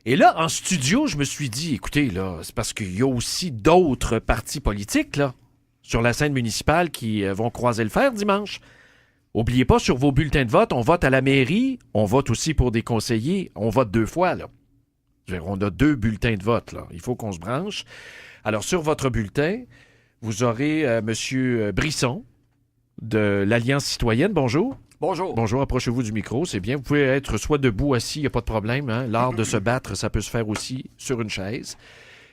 Et là, en studio, je me suis dit, écoutez, là, c'est parce qu'il y a aussi d'autres partis politiques, là, sur la scène municipale qui vont croiser le fer dimanche. Oubliez pas, sur vos bulletins de vote, on vote à la mairie, on vote aussi pour des conseillers, on vote 2 fois, là. On a 2 bulletins de vote, là. Il faut qu'on se branche. Alors, sur votre bulletin, vous aurez M. Brisson de l'Alliance citoyenne. Bonjour. Bonjour. Bonjour, approchez-vous du micro, c'est bien. Vous pouvez être soit debout, assis, il n'y a pas de problème. Hein? L'art de se battre, ça peut se faire aussi sur une chaise.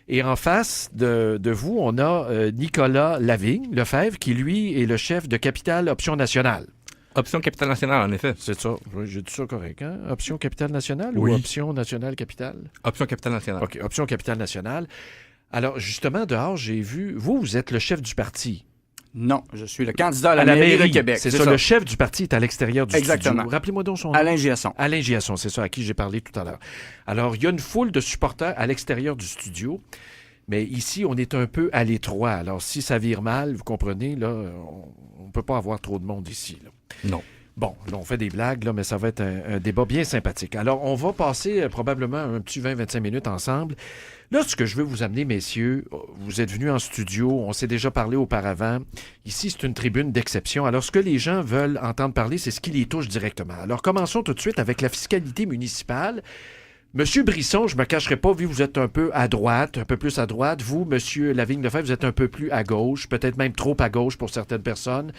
Et en face de vous, on a Nicolas Lefebvre, qui, lui, est le chef de Capital Option Nationale. Option Capital Nationale, en effet. C'est ça. Oui, j'ai dit ça correct. Hein? Option Capital Nationale Oui. ou Option Nationale Capital? Option Capital Nationale. OK, Option Capital Nationale. Alors, justement, dehors, j'ai vu... Vous êtes le chef du parti. Non, je suis le candidat à la mairie de Québec. C'est ça, le chef du parti est à l'extérieur du Exactement. studio. Rappelez-moi donc son nom. Alain Giasson. Alain Giasson, c'est ça, à qui j'ai parlé tout à l'heure. Alors, il y a une foule de supporters à l'extérieur du studio, mais ici, on est un peu à l'étroit. Alors, si ça vire mal, vous comprenez, là, on ne peut pas avoir trop de monde ici. Là. Non. Bon, là, on fait des blagues, là, mais ça va être un débat bien sympathique. Alors, on va passer probablement un petit 20-25 minutes ensemble. Là, ce que je veux vous amener, messieurs, vous êtes venus en studio, on s'est déjà parlé auparavant. Ici, c'est une tribune d'exception. Alors, ce que les gens veulent entendre parler, c'est ce qui les touche directement. Alors, commençons tout de suite avec la fiscalité municipale. Monsieur Brisson, je ne me cacherai pas, vu que vous êtes un peu à droite, un peu plus à droite. Vous, Monsieur Lavigne-Lefebvre, vous êtes un peu plus à gauche, peut-être même trop à gauche pour certaines personnes.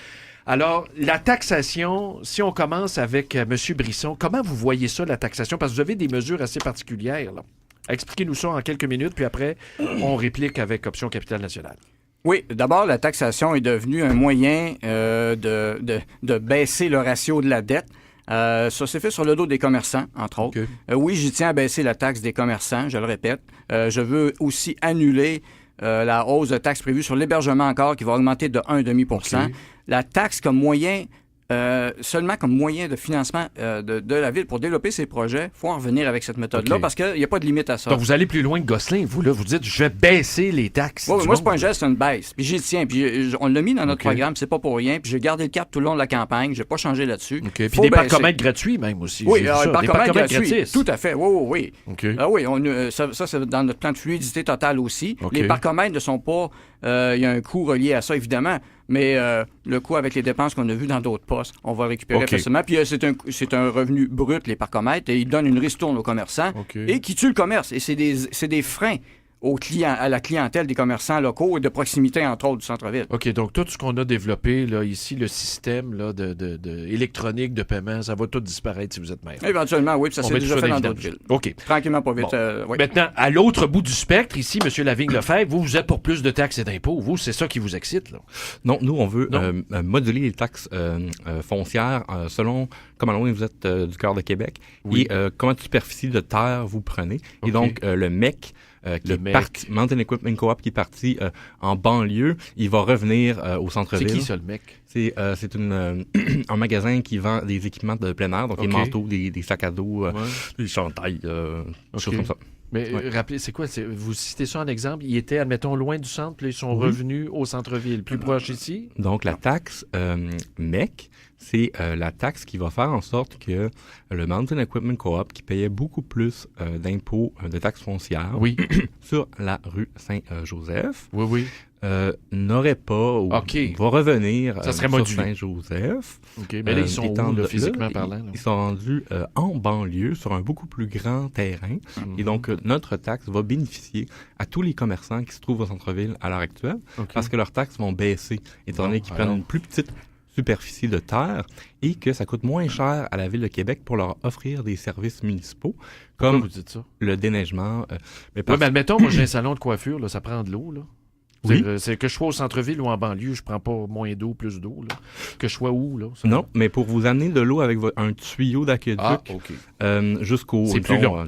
Alors, la taxation, si on commence avec Monsieur Brisson, comment vous voyez ça, la taxation? Parce que vous avez des mesures assez particulières, là. Expliquez-nous ça en quelques minutes, puis après, on réplique avec Option Capital Nationale. Oui, d'abord, la taxation est devenue un moyen de baisser le ratio de la dette. Ça s'est fait sur le dos des commerçants, entre autres. Okay. Oui, j'y tiens à baisser la taxe des commerçants, je le répète. Je veux aussi annuler la hausse de taxe prévue sur l'hébergement encore, qui va augmenter de 1,5 %. Okay. La taxe comme moyen... seulement comme moyen de financement de la ville pour développer ses projets, il faut en revenir avec cette méthode-là parce qu'il n'y a pas de limite à ça. Donc, vous allez plus loin que Gosselin, vous, là. Vous dites, je vais baisser les taxes. Oui, moi, c'est pas un geste, c'est une baisse. Puis j'y tiens. Puis on l'a mis dans notre programme, c'est pas pour rien. Puis j'ai gardé le cap tout le long de la campagne. J'ai pas changé là-dessus. Okay. Puis des parcomètres gratuits, même aussi. Oui, des parcomètres gratuits. Tout à fait. Oui, oui, oui. Okay. Oui, ça, c'est dans notre plan de fluidité totale aussi. Okay. Les parcomètres ne sont pas... Il y a un coût relié à ça, évidemment. Mais le coût avec les dépenses qu'on a vues dans d'autres postes, on va récupérer facilement. Puis c'est un revenu brut, les parcomètres, et ils donnent une ristourne aux commerçants et qui tue le commerce. Et c'est des freins à la clientèle des commerçants locaux et de proximité, entre autres, du centre-ville. OK, donc tout ce qu'on a développé là, ici, le système là, électronique de paiement, ça va tout disparaître si vous êtes maire. Éventuellement, oui, puis ça s'est déjà fait dans d'autres villes. OK. Tranquillement, pas vite. Bon. Oui. Maintenant, à l'autre bout du spectre, ici, M. Lavigne-Lefebvre, vous êtes pour plus de taxes et d'impôts. Vous, c'est ça qui vous excite, là? Non, nous, on veut moduler les taxes foncières selon comment loin vous êtes du cœur de Québec et comment de superficie de terre vous prenez. Et donc, le MEC... Mountain Equipment Co-op qui est parti en banlieue, il va revenir au centre-ville. C'est qui ça, le mec? C'est un magasin qui vend des équipements de plein air, donc des manteaux, des sacs à dos, des chandails, des choses comme ça. Mais rappelez, c'est quoi? Vous citez ça en exemple? Ils étaient, admettons, loin du centre, puis ils sont revenus au centre-ville, plus proche ici? Donc, la taxe MEC, c'est la taxe qui va faire en sorte que le Mountain Equipment Co-op, qui payait beaucoup plus d'impôts de taxes foncières sur la rue Saint-Joseph, n'aurait pas ou va revenir ça serait sur Saint-Joseph. OK, mais là, ils sont où, là, physiquement parlant? Là? Ils sont rendus en banlieue sur un beaucoup plus grand terrain. Et donc, notre taxe va bénéficier à tous les commerçants qui se trouvent au centre-ville à l'heure actuelle parce que leurs taxes vont baisser, étant donné qu'ils prennent une plus petite superficie de terre et que ça coûte moins cher à la Ville de Québec pour leur offrir des services municipaux comme vous dites ça? Le déneigement. Mais admettons, moi j'ai un salon de coiffure, là, ça prend de l'eau, là. C'est que je sois au centre-ville ou en banlieue, je prends pas moins d'eau, plus d'eau, là. Que je sois où, là? Non, mais pour vous amener de l'eau avec un tuyau d'aqueduc jusqu'au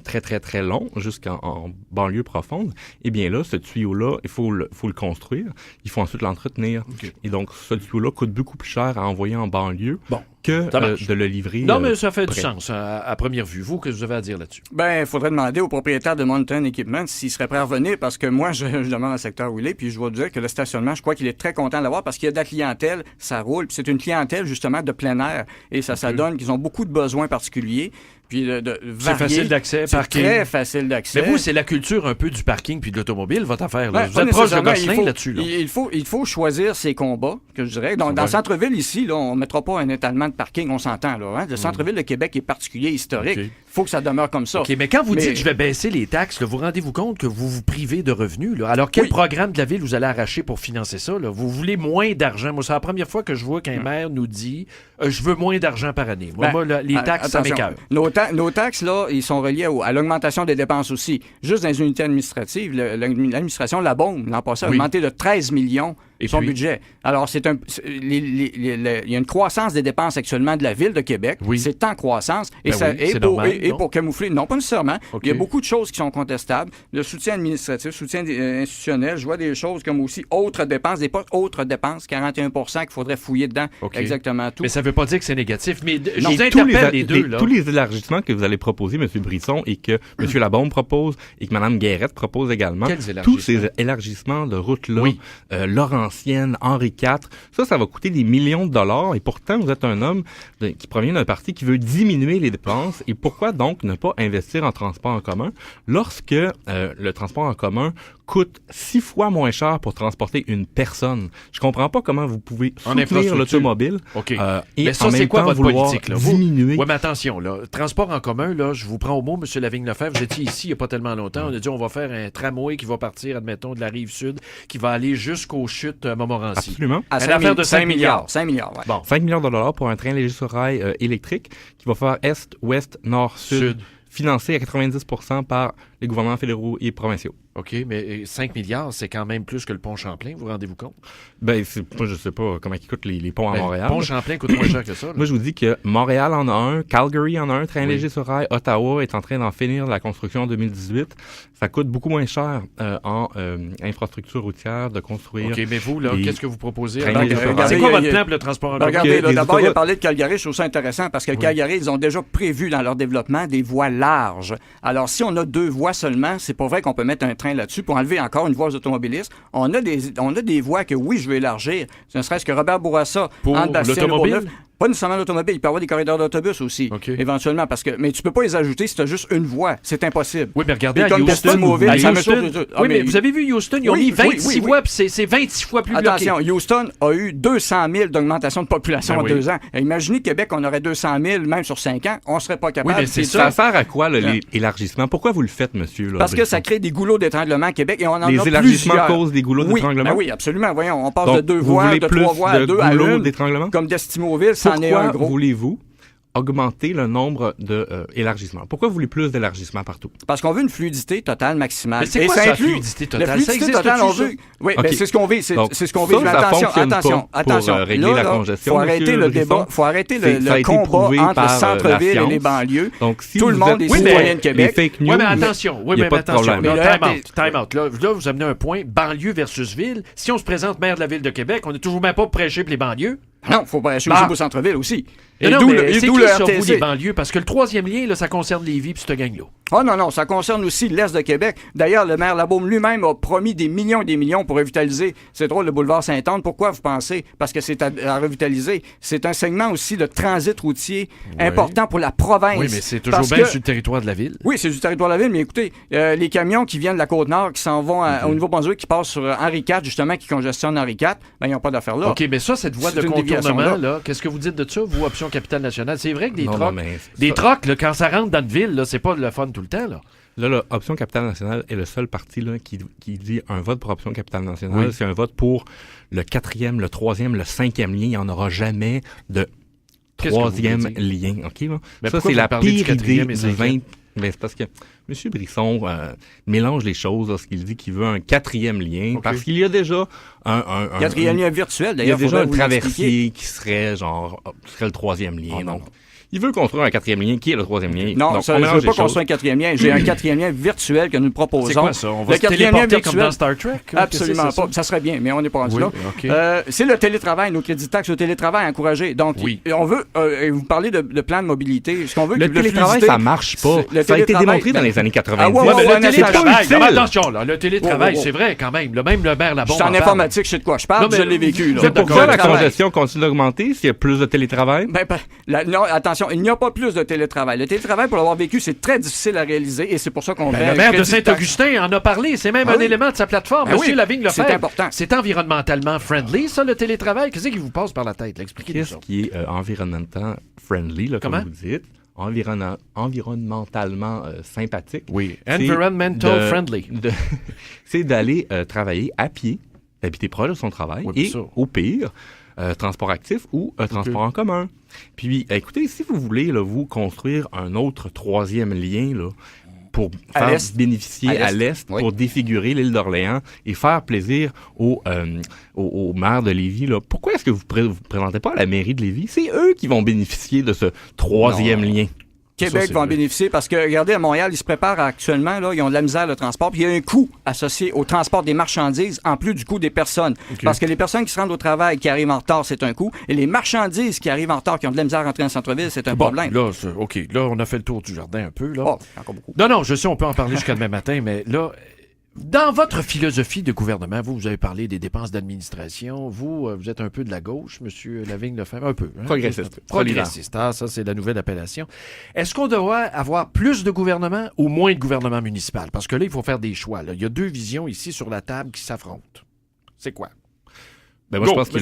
très, très, très long, jusqu'en banlieue profonde, eh bien là, ce tuyau-là, il faut le construire. Il faut ensuite l'entretenir. Et donc, ce tuyau-là coûte beaucoup plus cher à envoyer en banlieue que de le livrer. Non, mais ça fait du sens à première vue. Vous, qu'est-ce que vous avez à dire là-dessus? Bien, il faudrait demander au propriétaire de Mountain Equipment s'il serait prêt à revenir, parce que moi, je demande le secteur où il est, puis je dois dire que le stationnement, je crois qu'il est très content de l'avoir parce qu'il y a de la clientèle, ça roule, puis c'est une clientèle, justement, de plein air, et ça donne qu'ils ont beaucoup de besoins particuliers. puis de c'est facile d'accès, c'est parking. très facile d'accès. Mais vous, c'est la culture un peu du parking puis de l'automobile, votre affaire. Là. Ben, Vous êtes proche de nécessairement, Gosselin là-dessus. Là. Il faut choisir ses combats, que je dirais. Dans le centre-ville, ici, là, on ne mettra pas un étalement de parking, on s'entend. Là, hein? Le centre-ville de Québec est particulier, historique. Il faut que ça demeure comme ça. OK, mais quand vous dites « je vais baisser les taxes », là, vous rendez-vous compte que vous vous privez de revenus? Là? Alors, quel programme de la ville vous allez arracher pour financer ça? Là? Vous voulez moins d'argent? Moi, c'est la première fois que je vois qu'un maire nous dit je veux moins d'argent par année. Moi, là, les taxes, ça m'écoeure. Nos taxes, là, ils sont reliés à l'augmentation des dépenses aussi. Juste dans les unités administratives, l'administration, la BOM, l'an passé, a augmenté de 13 millions son budget. Alors, il y a une croissance des dépenses actuellement de la Ville de Québec. Oui. C'est en croissance. Et, pour camoufler, non, pas nécessairement. Okay. Il y a beaucoup de choses qui sont contestables. Le soutien administratif, soutien institutionnel, je vois des choses comme aussi autres dépenses, des postes autres dépenses, 41 qu'il faudrait fouiller dedans. Okay. Exactement tout. Mais ça ne veut pas dire que c'est négatif. Mais je vous interpelle les deux. Tous les élargissements que vous allez proposer, M. Brisson, et que M. Labaume propose, et que Mme Guérette propose également, tous ces élargissements de routes-là, Laurentienne, Henri IV, ça va coûter des millions de dollars. Et pourtant, vous êtes un homme qui provient d'un parti qui veut diminuer les dépenses. Et pourquoi donc ne pas investir en transport en commun lorsque le transport en commun coûte 6 fois moins cher pour transporter une personne? Je comprends pas comment vous pouvez soutenir l'automobile et mais ça, en même c'est quoi temps votre vouloir politique, là? diminuer. Oui, mais attention, là, transport en commun, là, je vous prends au mot, M. Lavigne-Lefebvre, vous étiez ici il n'y a pas tellement longtemps, on a dit on va faire un tramway qui va partir, admettons, de la Rive-Sud, qui va aller jusqu'aux chutes Montmorency. Absolument. À une affaire de 5 milliards. 5 milliards, ouais. Bon. 5 milliards de dollars pour un train léger sur rail électrique qui va faire est, ouest, nord, sud. Financé à 90% par les gouvernements fédéraux et provinciaux. OK, mais 5 milliards, c'est quand même plus que le pont Champlain, vous rendez-vous compte? Ben, moi, je sais pas comment ils coûtent les ponts à Montréal. Le pont Champlain coûte moins cher que ça. Là. Moi, je vous dis que Montréal en a un, Calgary en a un, train léger sur rail, Ottawa est en train d'en finir la construction en 2018. Ça coûte beaucoup moins cher en infrastructure routière de construire. OK, mais vous, là, qu'est-ce que vous proposez? C'est quoi votre plan pour le transport en commun? Regardez, d'abord, il a parlé de Calgary, je trouve ça intéressant parce que Calgary, ils ont déjà prévu dans leur développement des voies larges. Alors, si on a 2 voies seulement, c'est pas vrai qu'on peut mettre un train là-dessus pour enlever encore une voie aux automobilistes. On a des voies que, oui, je veux élargir. Ne serait-ce que Robert Bourassa, entre Bastien et Bourgneuf. Pas nécessairement l'automobile, il peut y avoir des corridors d'autobus aussi, éventuellement, mais tu peux pas les ajouter si tu as juste une voie. C'est impossible. Oui, mais regardez, à Houston, mais vous avez vu Houston, ils ont mis 26 voies, puis c'est 26 fois plus bloqué. Attention, Houston a eu 200 000 d'augmentation de population en 2 ans. Imaginez Québec, on aurait 200 000, même sur 5 ans, on serait pas capable. Oui, mais ça sert à quoi, l'élargissement? Pourquoi vous le faites, monsieur? Là, parce que ça crée des goulots d'étranglement à Québec et on en a plusieurs. Les élargissements causent des goulots d'étranglement? Oui, absolument. Voyons, on passe de 2 voies, de 3 voies à 2 à 1. Comme d'Estimoville, ça en est un gros. Voulez-vous augmenter le nombre d'élargissements? Pourquoi vous voulez plus d'élargissements partout? Parce qu'on veut une fluidité totale maximale. Mais c'est quoi ça, fluidité totale? La fluidité totale, on veut... Oui, mais c'est ce qu'on veut. C'est ce qu'on veut. Attention. Pour régler la congestion, faut arrêter le débat. Faut arrêter le combat entre le centre-ville et les banlieues. Donc, si tout le monde est citoyen de Québec. Fake news, oui, mais attention. Oui, mais attention. Time out. Là, vous amenez un point. Banlieue versus ville. Si on se présente maire de la ville de Québec, on n'est toujours même pas pour prêcher pour les banlieues. Non, il faut prêcher aussi pour centre-ville aussi. Et d'où le RTC. Vous, les banlieues? Parce que le 3e lien, là, ça concerne Lévis et cette gang-là. Oh non, ça concerne aussi l'Est de Québec. D'ailleurs, le maire Labaume lui-même a promis des millions et des millions pour revitaliser, c'est drôle, le boulevard Sainte-Anne. Pourquoi vous pensez? Parce que c'est à revitaliser. C'est un segment aussi de transit routier important pour la province. Oui, mais c'est toujours bien sur le territoire de la ville. Oui, c'est du territoire de la ville, mais écoutez, les camions qui viennent de la Côte-Nord, qui s'en vont au Nouveau-Brunswick, qui passent sur Henri IV, justement, qui congestionnent Henri IV, ben, ils n'ont pas d'affaires là. OK, mais ça, cette voie de contournement, là, qu'est-ce que vous dites de ça, vous, Option Capitale Nationale? C'est vrai que des trocs, là, quand ça rentre dans une ville, là, c'est pas le fun tout le temps, là. Là, Option Capitale Nationale est le seul parti là, qui dit un vote pour Option Capitale Nationale. Oui. C'est un vote pour le 4e, le 3e, le 5e lien. Il n'y en aura jamais de 3e lien. Okay, là? Ça, c'est la pire idée du 20... Mais c'est parce que M. Brisson mélange les choses lorsqu'il dit qu'il veut un 4e lien. Parce qu'il y a déjà un 4e lien virtuel, d'ailleurs. Il y a déjà un traversier qui serait le 3e lien. Donc, il veut construire un 4e lien. Qui est le 3e lien? Non, je ne veux pas construire un 4e lien. J'ai un 4e lien virtuel que nous proposons. C'est quoi ça? On va se téléporter comme dans Star Trek? Absolument pas. Ça serait bien, mais on n'est pas rendu là. Okay. C'est le télétravail, nos crédits de taxes, le télétravail encouragé. Donc, on veut, vous parlez de plan de mobilité. Ce qu'on veut, le télétravail, ça marche pas. Ça a été démontré dans les années 90. Le télétravail, attention, le télétravail, c'est vrai quand même. Même le maire Labaume. Je suis en informatique, je sais de quoi je parle, je l'ai vécu. C'est pourquoi la congestion continue d'augmenter s'il y a plus de télétravail? Non, attention. attention, il n'y a pas plus de télétravail. Le télétravail, pour l'avoir vécu, c'est très difficile à réaliser et c'est pour ça qu'on fait... Le maire de Saint-Augustin en a parlé. C'est même un élément de sa plateforme. Monsieur Lavigne-Lefebvre, c'est important. C'est environnementalement friendly, ça, le télétravail? Qu'est-ce qui vous passe par la tête? Expliquez-nous ça. Qu'est-ce qui est environnementalement friendly, là, comme vous dites? Environnementalement sympathique. Oui, environmental friendly. C'est d'aller travailler à pied, d'habiter proche de son travail et, au pire, transport actif ou transport en commun. Puis, écoutez, si vous voulez, là, vous construire un autre troisième lien, là, pour faire bénéficier à l'Est, pour défigurer l'île d'Orléans et faire plaisir aux maires de Lévis. Là. Pourquoi est-ce que vous ne vous présentez pas à la mairie de Lévis? C'est eux qui vont bénéficier de ce troisième lien. Québec va en bénéficier parce que, regardez, à Montréal, ils se préparent actuellement, là, ils ont de la misère le transport, puis il y a un coût associé au transport des marchandises en plus du coût des personnes. Parce que les personnes qui se rendent au travail, qui arrivent en retard, c'est un coût, et les marchandises qui arrivent en retard, qui ont de la misère à rentrer dans le centre-ville, c'est un problème. Là, là, on a fait le tour du jardin un peu. Là. Encore beaucoup. Non, je sais, on peut en parler jusqu'à demain matin, mais là... Dans votre philosophie de gouvernement, vous avez parlé des dépenses d'administration. Vous êtes un peu de la gauche, M. Lavigne-Lefebvre, un peu. Hein? Progressiste. Ça, c'est la nouvelle appellation. Est-ce qu'on doit avoir plus de gouvernement ou moins de gouvernement municipal? Parce que là, il faut faire des choix. Là. Il y a deux visions ici sur la table qui s'affrontent. C'est quoi? Moi, je pense que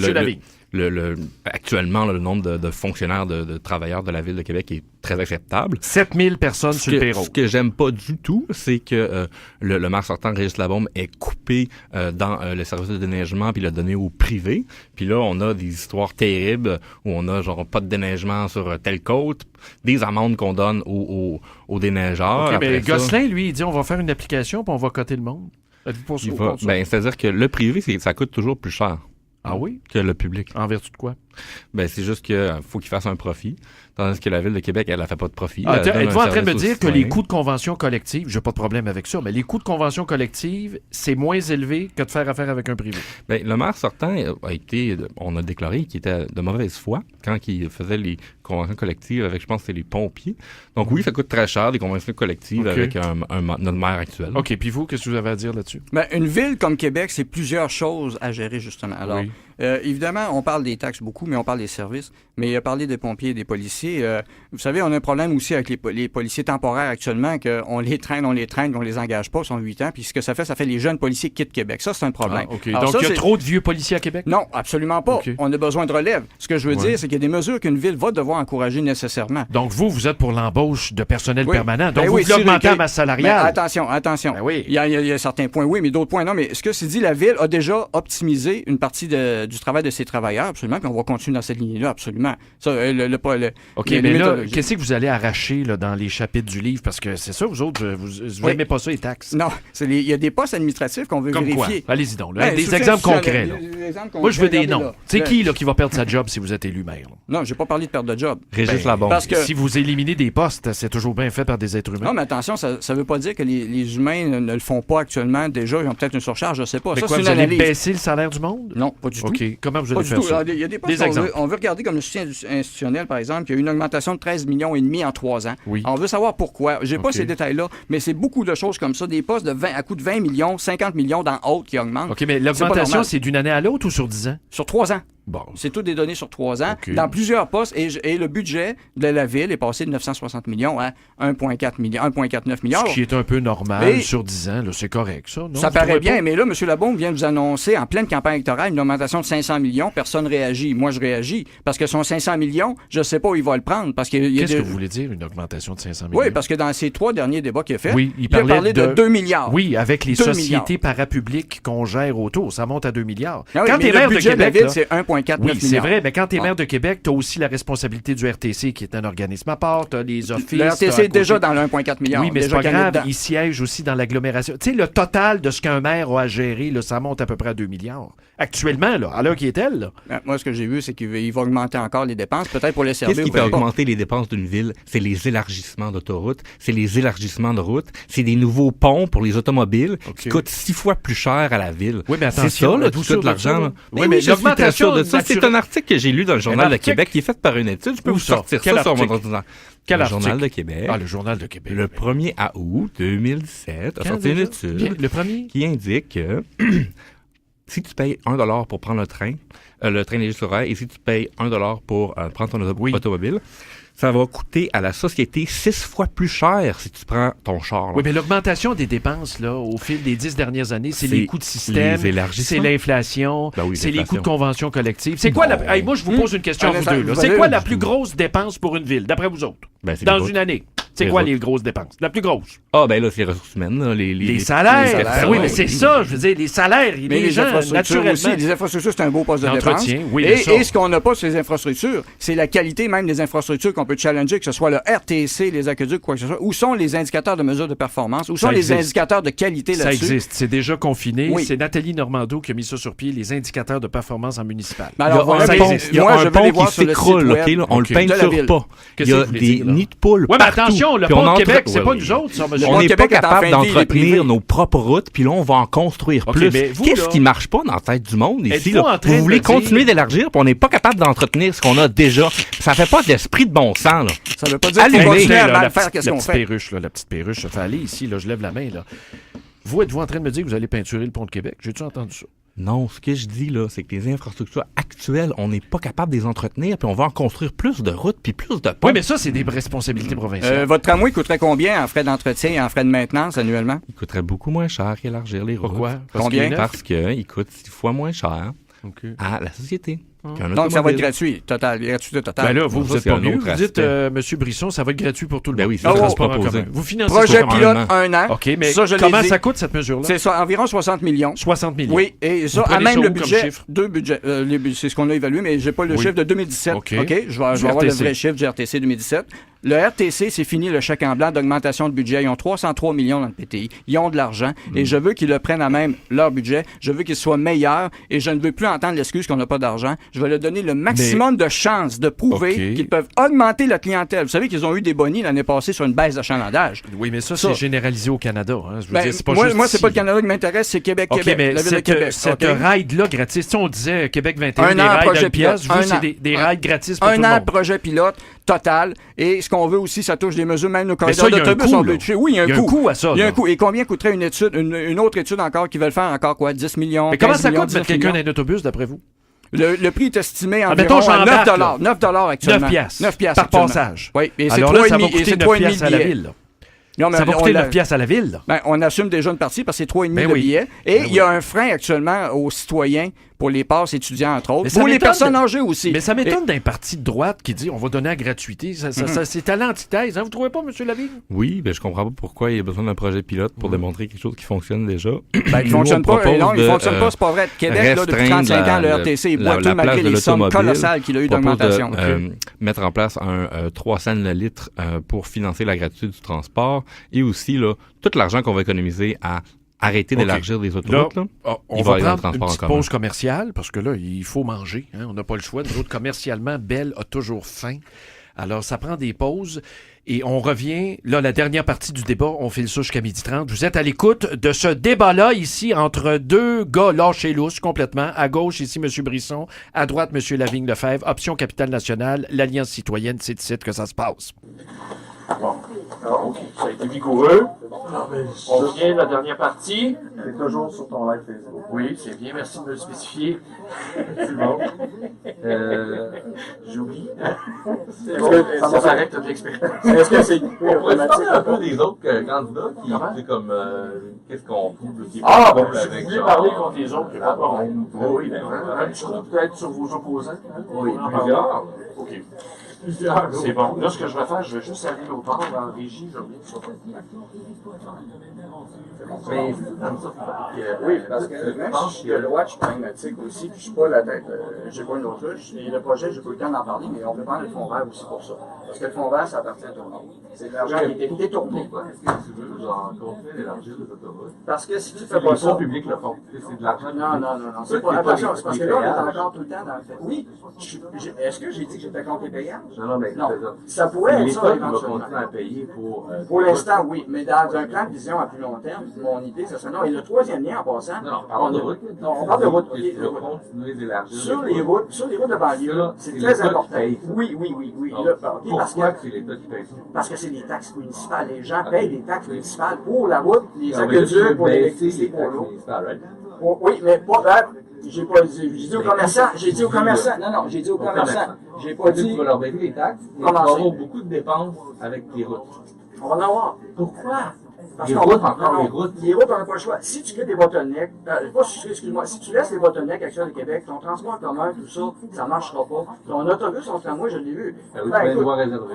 actuellement, le nombre de fonctionnaires, de travailleurs de la Ville de Québec est très acceptable. 7000 personnes sur le payroll. Ce que j'aime pas du tout, c'est que le maire sortant, Régis Labaume, est coupé dans le service de déneigement puis l'a donné au privé. Puis là, on a des histoires terribles où on a genre pas de déneigement sur telle côte, des amendes qu'on donne aux déneigeurs. Mais Gosselin, lui, il dit on va faire une application puis on va coter le monde. C'est-à-dire que le privé, ça coûte toujours plus cher. Ah oui? Que le public. En vertu de quoi? C'est juste qu'il faut qu'il fasse un profit, tandis que la Ville de Québec, elle fait pas de profit. Êtes-vous en train de me dire que les coûts de convention collective, j'ai pas de problème avec ça, mais les coûts de convention collective, c'est moins élevé que de faire affaire avec un privé? Le maire sortant on a déclaré qu'il était de mauvaise foi quand il faisait les conventions collectives avec, je pense, c'est les pompiers. Donc oui, ça coûte très cher, des conventions collectives avec notre maire actuel. OK, puis vous, qu'est-ce que vous avez à dire là-dessus? Une ville comme Québec, c'est plusieurs choses à gérer, justement. Alors, évidemment, on parle des taxes beaucoup, mais on parle des services. Mais il a parlé des pompiers et des policiers. Vous savez, on a un problème aussi avec les policiers temporaires actuellement, qu'on les traîne, on les engage pas, ils sont 8 ans. Puis ce que ça fait les jeunes policiers qui quittent Québec. Ça, c'est un problème. Alors, donc, il y a trop de vieux policiers à Québec? Non, absolument pas. On a besoin de relève. Ce que je veux dire, c'est qu'il y a des mesures qu'une ville va devoir encourager nécessairement. Donc, vous êtes pour l'embauche de personnel permanent. Donc, vous augmentez la masse salariale. Attention. Il y a certains points, oui, mais d'autres points, non. Mais ce que c'est dit, la ville a déjà optimisé une partie du travail de ses travailleurs, absolument, puis on va continuer dans cette ligne-là, absolument. Ça, mais là, qu'est-ce que vous allez arracher là, dans les chapitres du livre? Parce que c'est ça, vous autres, vous n'aimez pas ça, les taxes. Non, il y a des postes administratifs qu'on veut vérifier. Quoi? Allez-y donc. Des exemples concrets. Moi, je veux des noms. C'est qui qui va perdre sa job si vous êtes élu maire? Non, j'ai pas parlé de perte de job. Régis Labaume. Parce que si vous éliminez des postes, c'est toujours bien fait par des êtres humains. Non, mais attention, ça veut pas dire que les humains ne le font pas actuellement. Déjà, ils ont peut-être une surcharge, je sais pas. Mais ça, vous allez baisser le salaire du monde? Non, pas du tout. OK. Comment vous allez faire ça? Il y a des postes on veut regarder comme le soutien institutionnel, par exemple, il y a eu une augmentation de 13,5 millions en 3 ans. Oui. Alors, on veut savoir pourquoi. J'ai pas ces détails-là, mais c'est beaucoup de choses comme ça. Des postes à coût de 20 millions, 50 millions dans Haute qui augmentent. OK, mais l'augmentation, c'est d'une année à l'autre ou sur 10 ans? Sur 3 ans. Bon. C'est tout des données sur 3 ans, dans plusieurs postes, et le budget de la Ville est passé de 960 millions à 1,49 millions. Ce qui est un peu normal sur 10 ans, là, c'est correct, ça, non? Ça paraît bien, mais là, M. Labaume vient de vous annoncer en pleine campagne électorale une augmentation de 500 millions. Personne ne réagit. Moi, je réagis, parce que son 500 millions, je ne sais pas où il va le prendre. Qu'est-ce que vous voulez dire, une augmentation de 500 millions? Oui, parce que dans ces 3 derniers débats qu'il a fait, il a parlé de 2 milliards. Oui, avec les sociétés parapubliques qu'on gère autour, ça monte à 2 milliards. Quand le maire budget de la Ville, c'est 1,49 milliard. C'est vrai, mais quand tu es maire de Québec, tu as aussi la responsabilité du RTC, qui est un organisme à part, tu as les offices... Le RTC est déjà dans le 1,4 milliard. Oui, mais c'est pas grave, il siège aussi dans l'agglomération. Tu sais, le total de ce qu'un maire a à gérer, là, ça monte à peu près à 2 milliards. Actuellement, là, à l'heure qui est-elle, là. Moi, ce que j'ai vu, c'est qu'il va augmenter encore les dépenses, peut-être pour les services. Qu'est-ce qui fait augmenter les dépenses d'une ville? C'est les élargissements d'autoroutes, c'est les élargissements de routes, c'est des nouveaux ponts pour les automobiles qui coûtent 6 fois plus cher à la ville. Oui, mais attention, c'est ça, là, tout ça de l'argent. Oui, mais l'augmentation de ça, c'est un article que j'ai lu dans le Journal de Québec qui est fait par une étude. Je peux vous sortir ça sur mon ordinateur. Le Journal de Québec. Ah, le Journal de Québec. Le 1er août 2017 a sorti une étude qui indique que si tu payes $1 pour prendre le train léger sur rail, et si tu payes $1 pour prendre ton automobile, ça va coûter à la société 6 fois plus cher si tu prends ton char. Là. Oui, mais l'augmentation des dépenses là, au fil des 10 dernières années, c'est les coûts de système, c'est l'inflation, c'est les coûts de convention collective. C'est quoi la... Hey, moi, je vous pose une question à vous deux. Là. C'est quoi la plus grosse dépense pour une ville, d'après vous autres, dans une année? C'est quoi les grosses dépenses? La plus grosse? Ah, ben là, c'est les ressources humaines. Là, les salaires. Ben oui, mais c'est ça. Je veux dire, les salaires. Mais les gens, infrastructures aussi. Les infrastructures, c'est un beau poste de dépense. Oui, et ce qu'on n'a pas sur les infrastructures, c'est la qualité même des infrastructures qu'on peut challenger, que ce soit le RTC, les aqueducs, quoi que ce soit. Où sont les indicateurs de mesure de performance? Où sont les indicateurs de qualité là-dessus? Ça existe. C'est déjà confiné. Oui. C'est Nathalie Normando qui a mis ça sur pied, les indicateurs de performance en municipal. Alors, il y a un pont qui s'écroule. On le peinture pas. Il y a des nids de poules. Oui, mais attention, le pont de Québec, c'est pas nous autres, ça, monsieur. On n'est pas capable d'entretenir nos propres routes, puis là, on va en construire plus. Qu'est-ce qui marche pas dans la tête du monde ici? Vous voulez continuer d'élargir, puis on n'est pas capable d'entretenir ce qu'on a déjà. Ça fait pas de l'esprit de bon sens, là. Ça veut pas dire qu'on va continuer à mal faire qu'est-ce qu'on fait. La petite perruche, ça fait aller ici, là, je lève la main, là. Vous, êtes-vous en train de me dire que vous allez peinturer le pont de Québec? J'ai-tu entendu ça? Non, ce que je dis, là, c'est que les infrastructures actuelles, on n'est pas capable de les entretenir, puis on va en construire plus de routes, puis plus de ponts. Oui, mais ça, c'est des responsabilités provinciales. Votre tramway coûterait combien en frais d'entretien et en frais de maintenance annuellement? Il coûterait beaucoup moins cher qu'élargir les routes. Pourquoi? Combien? Parce qu'il coûte 6 fois moins cher à la société. Donc, ça va être gratuit, gratuité totale. Ben là, vous êtes pas mieux. Vous dites, M. Brisson, ça va être gratuit pour tout le monde. Ben oui, c'est le transport en commun. Vous financez projet pilote 1 an. OK, mais comment ça coûte, cette mesure-là? C'est ça, environ 60 millions. 60 millions. Oui, et ça, à même le budget, deux budgets. C'est ce qu'on a évalué, mais j'ai pas le chiffre de 2017. OK, je vais avoir le vrai chiffre du RTC 2017. Le RTC, c'est fini le chèque en blanc d'augmentation de budget. Ils ont 303 millions dans le PTI. Ils ont de l'argent et je veux qu'ils le prennent à même leur budget. Je veux qu'il soit meilleur et je ne veux plus entendre l'excuse qu'on n'a pas d'argent. Je vais leur donner le maximum de chances de prouver qu'ils peuvent augmenter la clientèle. Vous savez qu'ils ont eu des bonnies l'année passée sur une baisse d'achalandage. Oui, mais ça, c'est généralisé au Canada. Hein. Je veux dire, c'est pas moi, c'est pas le Canada qui m'intéresse, c'est Québec-Québec. Mais la ville de Québec. Cette ride-là gratis, si on disait Québec 21, des rides de pièces, vous, c'est des rides gratis pour tout le monde. Un an de projet pilote total. Et ce qu'on veut aussi, ça touche des mesures, même nos corridors d'autobus ont budget. Oui, il y a un coût à ça. Il y a un coût. Et combien coûterait une étude, une autre étude encore qui veulent faire encore quoi? 10 millions? Mais comment ça coûte mettre quelqu'un dans un autobus, d'après vous? Le prix est estimé environ à 9 $. 9 $ actuellement. 9 piastres par passage. Oui, et alors là, ça va coûter 9 piastres à la ville. Non, mais ça va coûter 9 piastres à la ville. On assume déjà une partie parce que c'est 3,5 de billets. Et il y a un frein actuellement aux citoyens pour les passes étudiants, entre autres. Pour les personnes âgées aussi. Mais ça m'étonne d'un parti de droite qui dit on va donner à gratuité. C'est à l'antithèse. Hein? Vous trouvez pas, M. Lavigne? Oui, ben je comprends pas pourquoi il y a besoin d'un projet pilote pour démontrer quelque chose qui fonctionne déjà. Il fonctionne pas. Non, il fonctionne pas, c'est pas vrai. Québec, là, depuis 35 ans, le RTC est boiteux malgré les sommes colossales qu'il a eu d'augmentation. Mettre en place un 3 cents le litre pour financer la gratuité du transport et aussi là, tout l'argent qu'on va économiser à arrêter d'élargir des autoroutes. Là, on va prendre une petite pause commerciale parce que là, il faut manger. Hein, on n'a pas le choix. Nous autres, commercialement, Belle a toujours faim. Alors, ça prend des pauses. Et on revient, là, la dernière partie du débat, on file ça jusqu'à 12h30. Vous êtes à l'écoute de ce débat-là, ici, entre deux gars lâchés lousses, complètement. À gauche, ici, M. Brisson. À droite, M. Lavigne-Lefebvre. Option Capitale Nationale, l'Alliance citoyenne, c'est ici que ça se passe. Bon, alors, OK, ça a été vigoureux. On revient à la dernière partie. C'est toujours sur ton live Facebook. Oui, c'est bien, merci de me le spécifier. C'est bon. J'oublie. C'est bon. Ça s'arrête toute l'expérience. Est-ce que c'est on pourrait parler un peu des autres candidats qui, c'est comme, qu'est-ce qu'on trouve qui est bon, bon si vous voulez parler contre les autres, pas bon. Oui, un petit coup peut-être sur vos opposants. Oui, plusieurs. OK. C'est bon. Là, ce que je vais faire, je vais juste aller au bord en régie. Je reviens sur oui, parce que même si je suis de watch pragmatique aussi, puis je suis pas la tête, j'ai pas une autruche, et le projet, j'ai pas eu le temps d'en parler, mais on peut prendre le fonds vert aussi pour ça. Parce que le fonds vert, ça appartient à tout le monde. C'est de l'argent qui est détourné. Est-ce que tu veux, genre, continuer d'élargir les autoroutes? Parce que si tu fais pas ça... Les fonds publics le font. C'est de l'argent. Non. C'est pas, attention, c'est parce que là, on est encore tout le temps dans le fait. Oui, est-ce que j'ai dit que j'étais contre les payages? Non, mais ça pourrait être ça, éventuellement. L'État va continuer à payer pour... Pour l'instant, oui, mais dans un plan de vision à plus long terme, mon idée, ça serait non. Et le troisième lien, en passant... Non, on parle de route. Non, on parle de route. Tu vas continuer d'élargir. Sur les routes de banlieue, c'est très important. Oui. Pourquoi c'est l'État qui paye ça? Parce que c'est des taxes municipales. Les gens payent des taxes municipales pour la route, les aqueducs, pour l'électricité, pour l'eau. Oui, mais pas... J'ai pas dit, j'ai dit aux commerçants, non, j'ai dit aux commerçants, j'ai pas dit. Tu vas leur baisser les taxes, et tu vas Comment avoir beaucoup de dépenses avec les routes. On va en avoir. Pourquoi? Parce Les qu'on routes, va, encore non, les routes. les routes, on n'a pas le choix. Si tu crées des bottlenecks, excuse-moi, si tu laisses les bottlenecks actuels du Québec, ton transport en commun, tout ça, ça marchera pas. Ton autobus, ton tramway, je l'ai vu. Ben oui, tu as une écoute, voie réservée.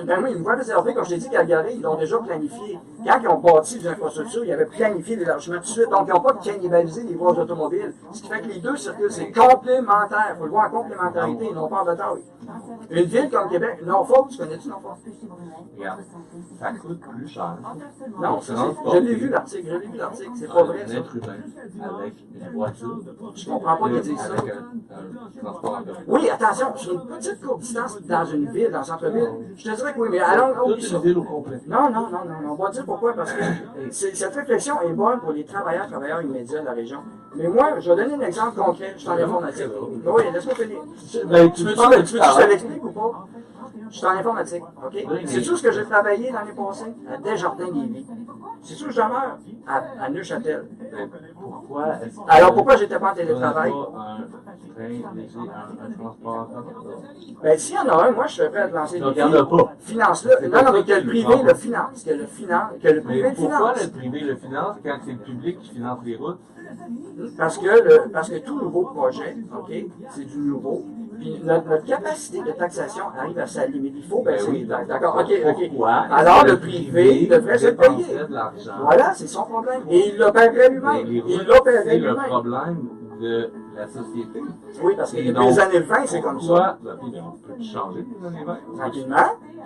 Ben oui, une voie réservée, comme je t'ai dit, Calgary, ils l'ont déjà planifié. Quand ils ont bâti des infrastructures, ils avaient planifié l'élargissement tout de suite. Donc, ils n'ont pas cannibalisé les voies automobiles. Ce qui fait que les deux circuits, c'est complémentaire. Il faut le voir en complémentarité, ils n'ont pas en bataille. Une ville comme Québec, Norfolk, tu connais-tu Norfolk? Regarde, ça coûte plus cher. Non, je l'ai vu l'article, c'est pas vrai, Un ça. être humain avec une voiture. Je comprends pas qu'ils disent ça. Avec un transport en commun. Oui, attention, sur une petite courte distance dans une ville, dans le centre-ville, je te dirais que oui, mais allons, oublie Toute ça. une ville au complet. Non, on va dire pourquoi, parce que cette réflexion est bonne pour les travailleurs immédiats de la région. Mais moi, je vais donner un exemple concret, je suis en informatique. Oui, laisse-moi finir. Tu veux que je te l'explique ou pas? Je suis en informatique, OK? C'est tout ce que j'ai travaillé l'année passée à Desjardins-Lévis. C'est tout ce que je demeure à Neuchâtel. Pourquoi est-ce que Alors, pourquoi j'étais pas en on n'a télétravail? pas un train léger, un transport en commun? Ben, s'il y en a un, moi, je serais prêt à te lancer Donc, des il n'y en a pas. Finance-le. Non, mais que le privé le finance. Que le privé Mais le pourquoi finance. le privé le finance quand c'est le public qui finance les routes? Parce que tout nouveau projet, OK, c'est du nouveau. Puis notre capacité de taxation arrive à sa limite. Il faut baisser les taxes. D'accord, OK. Pourquoi? Alors, le privé devrait se payer. dépenserait de l'argent. Voilà, c'est son problème. Et il l'opérerait lui-même. Mais les Il routes, l'opérerait c'est le lui-même. problème de la société. Oui, parce que Et depuis donc, les années 20, c'est comme ça. pourquoi? On peut changer les années 20? Tranquillement,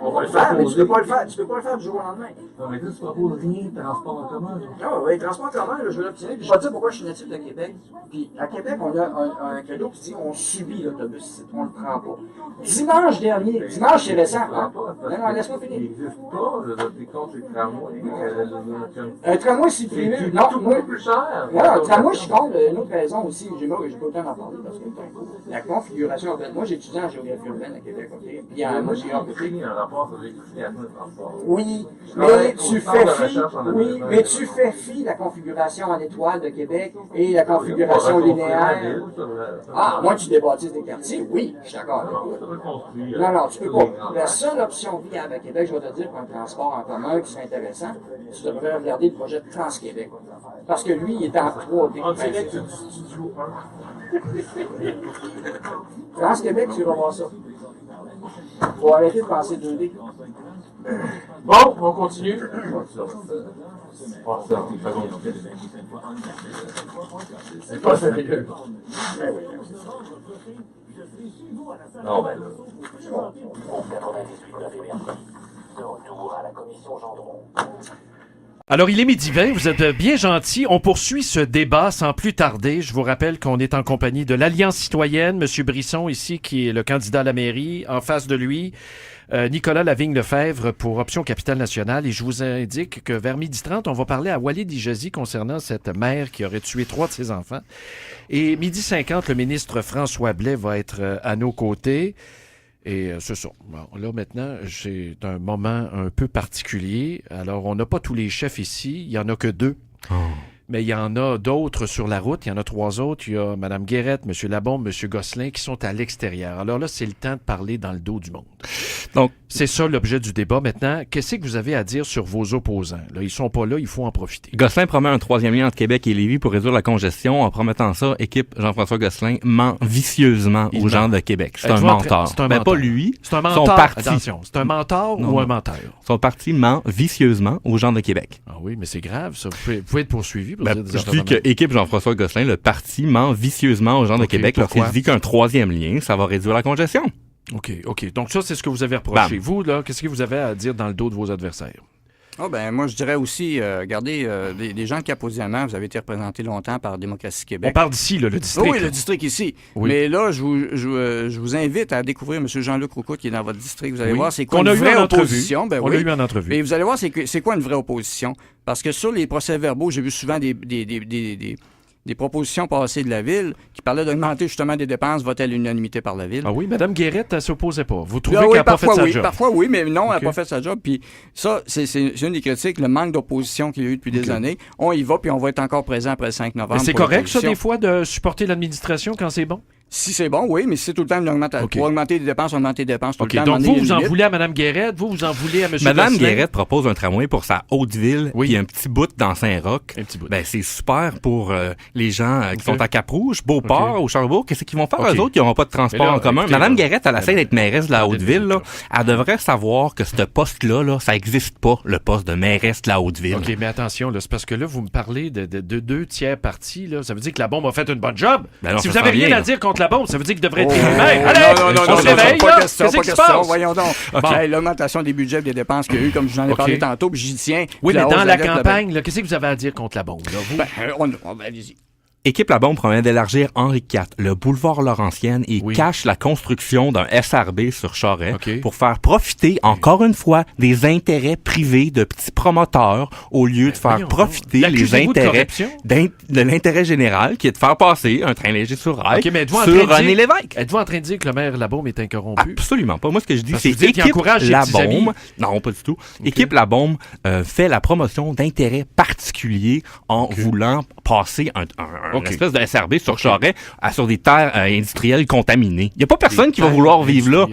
on va le faire, mais tu peux pas le faire. Tu peux pas le faire du jour au lendemain. Non, mais ça, tu proposes rien de transport en commun. Ah oui, transport en commun, là, je veux l'obtenir. Puis je vais te dire pourquoi je suis natif de Québec. Puis à Québec, on a un credo qui dit on subit l'autobus, on le prend pas. Dimanche dernier, dimanche c'est récent. Hein? Non, laisse-moi Il finir. n'existe pas, t'es contre les tramways. Un tramway, c'est privé. C'est Non, tout moi, plus cher. non, le tramway, je suis contre. Une autre raison aussi, j'ai pas le temps d'en parler parce que la configuration, en fait, moi j'ai étudié en géographie urbaine à Québec, OK? Puis en Moi, j'ai géographie. écrit un rapport sur l'électrification du transport. Oui, Ouais, mais au tu centre fais de fi, recherche en oui, aménagement. mais tu fais fi la configuration en étoile de Québec et la configuration linéaire. Ah, moi tu débâtisses des quartiers, oui, je suis d'accord avec toi. Non, tu peux pas. La seule option viable à Québec, je vais te dire, pour un transport en commun qui serait intéressant, tu devrais regarder le projet de Trans-Québec. Parce que lui, il est en 3D. En direct du studio 1. Trans-Québec, tu vas voir ça. Faut arrêter de penser 2D. Bon, on continue. C'est pas sérieux. Non, ben là. Alors, il est 12h20, vous êtes bien gentils. On poursuit ce débat sans plus tarder. Je vous rappelle qu'on est en compagnie de l'Alliance citoyenne, M. Brisson ici, qui est le candidat à la mairie. En face de lui, Nicolas Lavigne-Lefebvre pour Option Capitale Nationale. Et je vous indique que vers 12h30, on va parler à Walid Ijazi concernant cette mère qui aurait tué 3 de ses enfants. Et 12h50, le ministre François Blais va être à nos côtés. Et c'est ça. Bon, là, maintenant, c'est un moment un peu particulier. Alors, on n'a pas tous les chefs ici. Il n'y en a que 2. Oh. Mais il y en a d'autres sur la route. Il y en a 3 autres. Il y a Mme Guérette, M. Labombe, M. Gosselin qui sont à l'extérieur. Alors là, c'est le temps de parler dans le dos du monde. Donc, c'est ça l'objet du débat. Maintenant, qu'est-ce que vous avez à dire sur vos opposants? Là, ils sont pas là, il faut en profiter. Gosselin promet un 3e lien entre Québec et Lévis pour réduire la congestion. En promettant ça, équipe Jean-François Gosselin ment vicieusement aux gens de Québec. C'est un menteur. C'est un menteur. Pas lui, c'est un menteur. Son parti. Attention, c'est un menteur ou un menteur? Son parti ment vicieusement aux gens de Québec. Ah oui, mais c'est grave, ça. Vous pouvez être poursuivi pour dire des je dis que équipe Jean-François Gosselin, le parti ment vicieusement aux gens de Québec lorsqu'il dit qu'un 3e lien, ça va réduire la congestion. OK. Donc ça, c'est ce que vous avez reproché. Bam. Vous, là, qu'est-ce que vous avez à dire dans le dos de vos adversaires? Oh ben moi, je dirais aussi, regardez, des gens de Cap-Positionnement, vous avez été représentés longtemps par Démocratie Québec. On parle d'ici, là, le district. Oui, le district ici. Oui. Mais là, je vous invite à découvrir M. Jean-Luc Roucault qui est dans votre district. Vous allez voir c'est quoi une vraie opposition. Ben, on l'a eu en entrevue. Et vous allez voir c'est quoi une vraie opposition. Parce que sur les procès-verbaux, j'ai vu souvent des propositions passées de la Ville qui parlaient d'augmenter justement des dépenses votées à l'unanimité par la Ville. Ah oui, Mme Guérette, elle s'opposait pas. Vous trouvez Oui, qu'elle n'a pas fait sa job? Parfois oui, mais non, elle n'a pas fait sa job. Puis ça, c'est une des critiques, le manque d'opposition qu'il y a eu depuis des années. On y va, puis on va être encore présent après le 5 novembre. Mais c'est correct, ça, des fois, de supporter l'administration quand c'est bon? Si c'est bon, oui, mais si c'est tout le temps une augmentation. Pour augmenter les dépenses, augmenter les dépenses tout le temps. Donc, vous en voulez à Mme Guérette, vous en voulez à M. Mme Guérette propose un tramway pour sa Haute-Ville, puis un petit bout dans Saint-Roch. Un petit bout. Ben, c'est super pour les gens qui sont à Cap-Rouge, Beauport, au Charlebourg. Qu'est-ce qu'ils vont faire, eux autres, qui n'auront pas de transport en commun? Mme Guérette, elle essaie d'être mairesse de la Haute-Ville, là. Elle devrait savoir que ce poste-là, là, ça n'existe pas, le poste de mairesse de la Haute-Ville. OK, mais attention, là, c'est parce que là, vous me parlez de 2 tiers partis, là. Ça veut dire que la bombe a fait une bonne job. Ben non, si vous avez rien à dire contre la bombe, ça veut dire qu'il devrait être élu maire. Allez, on se réveille, pas là. question, Qu'est-ce pas qui se question. passe? Voyons donc. Bon. L'augmentation des budgets et des dépenses qu'il y a eu, comme je vous en ai parlé tantôt, puis j'y tiens. Oui, Puis mais dans hausse la de dette, campagne, là, qu'est-ce que vous avez à dire contre la bombe, là, vous? Allez-y. Équipe La Bombe promet d'élargir Henri IV, le boulevard Laurentienne, et cache la construction d'un SRB sur Charest pour faire profiter, encore une fois, des intérêts privés de petits promoteurs au lieu de faire profiter les intérêts de l'intérêt général, qui est de faire passer un train léger sur rail sur René Lévesque. Êtes-vous en train de dire que le maire La Bombe est incorrompu? Absolument pas. Moi, ce que je dis, c'est Équipe La Bombe. Non, pas du tout. Équipe La Bombe fait la promotion d'intérêts particuliers en voulant passer une espèce de SRB sur Charest sur des terres industrielles contaminées. Il n'y a pas personne qui va vouloir vivre là.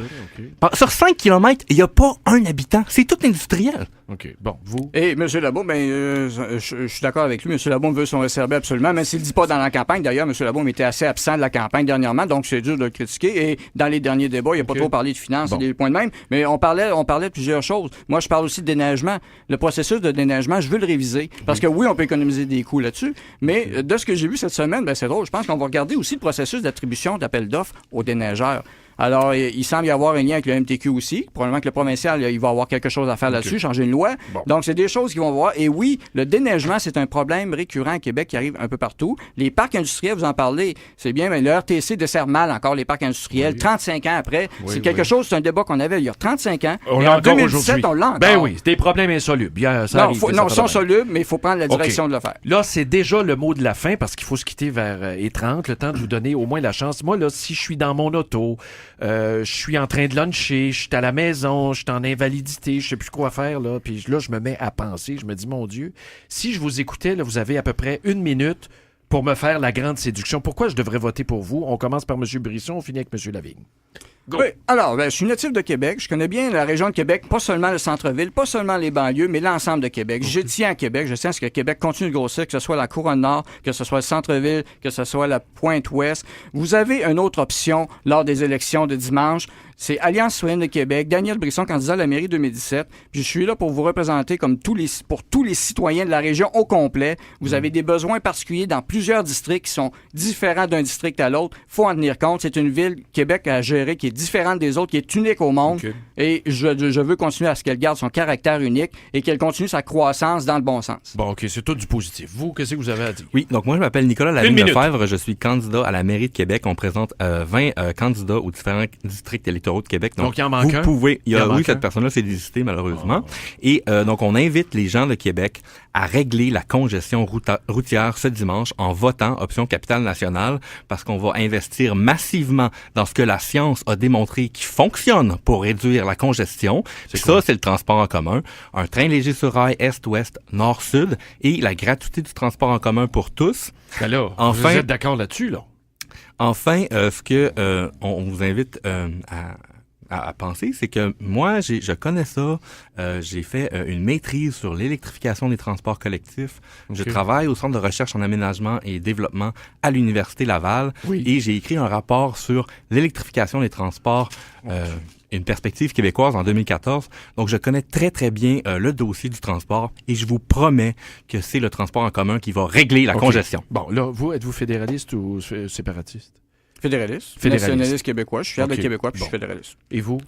Sur 5 km, il n'y a pas un habitant. C'est tout industriel. OK. Bon, vous? Et M. Labaume, je suis d'accord avec lui. M. Labaume veut son SRB absolument, même s'il ne le dit pas dans la campagne. D'ailleurs, M. Labaume était assez absent de la campagne dernièrement, donc c'est dur de le critiquer. Et dans les derniers débats, il n'a pas trop parlé de finances et des points de même. Mais on parlait de plusieurs choses. Moi, je parle aussi de déneigement. Le processus de déneigement, je veux le réviser. Parce que oui, on peut économiser des coûts là-dessus. Mais de ce que j'ai vu cette semaine, c'est drôle. Je pense qu'on va regarder aussi le processus d'attribution d'appel d'offres aux déneigeurs. Alors, il semble y avoir un lien avec le MTQ aussi. Probablement que le provincial, il va avoir quelque chose à faire là-dessus, changer une loi. Bon. Donc, c'est des choses qu'ils vont voir. Et oui, le déneigement, c'est un problème récurrent à Québec qui arrive un peu partout. Les parcs industriels, vous en parlez, c'est bien, mais le RTC dessert mal encore les parcs industriels. 35 ans après, c'est quelque chose, c'est un débat qu'on avait il y a 35 ans. On l'a encore 2017, on l'a encore. Ben oui, c'est des problèmes insolubles. Bien, ça arrive, ils sont solubles, mais il faut prendre la direction de le faire. Là, c'est déjà le mot de la fin parce qu'il faut se quitter vers 30, le temps de vous donner au moins la chance. Moi, là, si je suis dans mon auto, je suis en train de luncher, je suis à la maison, je suis en invalidité, je sais plus quoi faire, là. Puis là, je me mets à penser, je me dis, mon Dieu, si je vous écoutais, là, vous avez à peu près 1 minute pour me faire la grande séduction. Pourquoi je devrais voter pour vous? On commence par M. Brisson, on finit avec M. Lavigne. Go. Oui, alors, je suis natif de Québec. Je connais bien la région de Québec, pas seulement le centre-ville, pas seulement les banlieues, mais l'ensemble de Québec. Je tiens à Québec. Je tiens à ce que Québec continue de grossir, que ce soit la Couronne-Nord, que ce soit le centre-ville, que ce soit la Pointe-Ouest. Vous avez une autre option lors des élections de dimanche. C'est Alliance citoyenne de Québec, Daniel Brisson, candidat à la mairie 2017. Puis je suis là pour vous représenter comme pour tous les citoyens de la région au complet. Vous avez des besoins particuliers dans plusieurs districts qui sont différents d'un district à l'autre. Il faut en tenir compte. C'est une ville, Québec, à gérer, qui est différente des autres, qui est unique au monde. Okay. Et je veux continuer à ce qu'elle garde son caractère unique et qu'elle continue sa croissance dans le bon sens. Bon, OK, c'est tout du positif. Vous, qu'est-ce que vous avez à dire? Oui, donc moi, je m'appelle Nicolas Lavigne-Lefebvre. Je suis candidat à la mairie de Québec. On présente 20 candidats aux différents districts électoraux de Québec. Donc il en manque un? Oui, cette personne-là s'est désistée, malheureusement. Et donc, on invite les gens de Québec à régler la congestion routière ce dimanche en votant option capitale nationale parce qu'on va investir massivement dans ce que la science a démontré qui fonctionne pour réduire la congestion. Ça, c'est le transport en commun. Un train léger sur rail est-ouest, nord-sud et la gratuité du transport en commun pour tous. Ben là, vous êtes d'accord là-dessus, là? Enfin, ce que on vous invite à penser, c'est que moi, je connais ça. J'ai fait une maîtrise sur l'électrification des transports collectifs. Okay. Je travaille au Centre de recherche en aménagement et développement à l'Université Laval. Oui. Et j'ai écrit un rapport sur l'électrification des transports, une perspective québécoise en 2014. Donc, je connais très, très bien le dossier du transport et je vous promets que c'est le transport en commun qui va régler la congestion. Bon, là, vous, êtes-vous fédéraliste ou séparatiste? Fédéraliste. Nationaliste québécois. Je suis fier de Québécois, puis je suis fédéraliste. Et vous?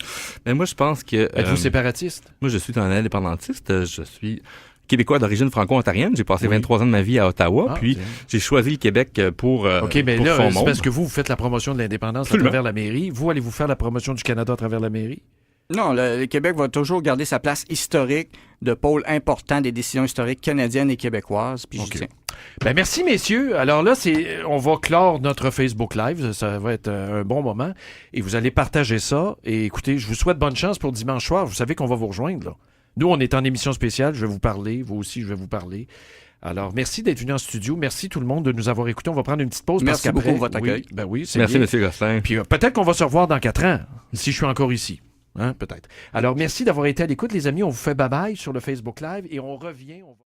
Ben moi, je pense que... Êtes-vous séparatiste? Moi, je suis un indépendantiste. Je suis québécois d'origine franco-ontarienne. J'ai passé 23 ans de ma vie à Ottawa, puis j'ai choisi le Québec pour OK, mais pour là, c'est parce que vous faites la promotion de l'indépendance à travers la mairie. Vous, allez-vous faire la promotion du Canada à travers la mairie? Non, le Québec va toujours garder sa place historique de pôle important des décisions historiques canadiennes et québécoises. Puis j'y tiens. Ben merci, messieurs. Alors là, on va clore notre Facebook Live. Ça va être un bon moment. Et vous allez partager ça. Et écoutez, je vous souhaite bonne chance pour dimanche soir. Vous savez qu'on va vous rejoindre, là. Nous, on est en émission spéciale. Je vais vous parler. Vous aussi, je vais vous parler. Alors, merci d'être venu en studio. Merci tout le monde de nous avoir écoutés. On va prendre une petite pause. Merci beaucoup pour votre accueil. C'est Merci, bien. M. Gosselin. Puis peut-être qu'on va se revoir dans 4 ans, si je suis encore ici. Hein, peut-être. Alors, merci d'avoir été à l'écoute, les amis. On vous fait bye-bye sur le Facebook Live et on revient.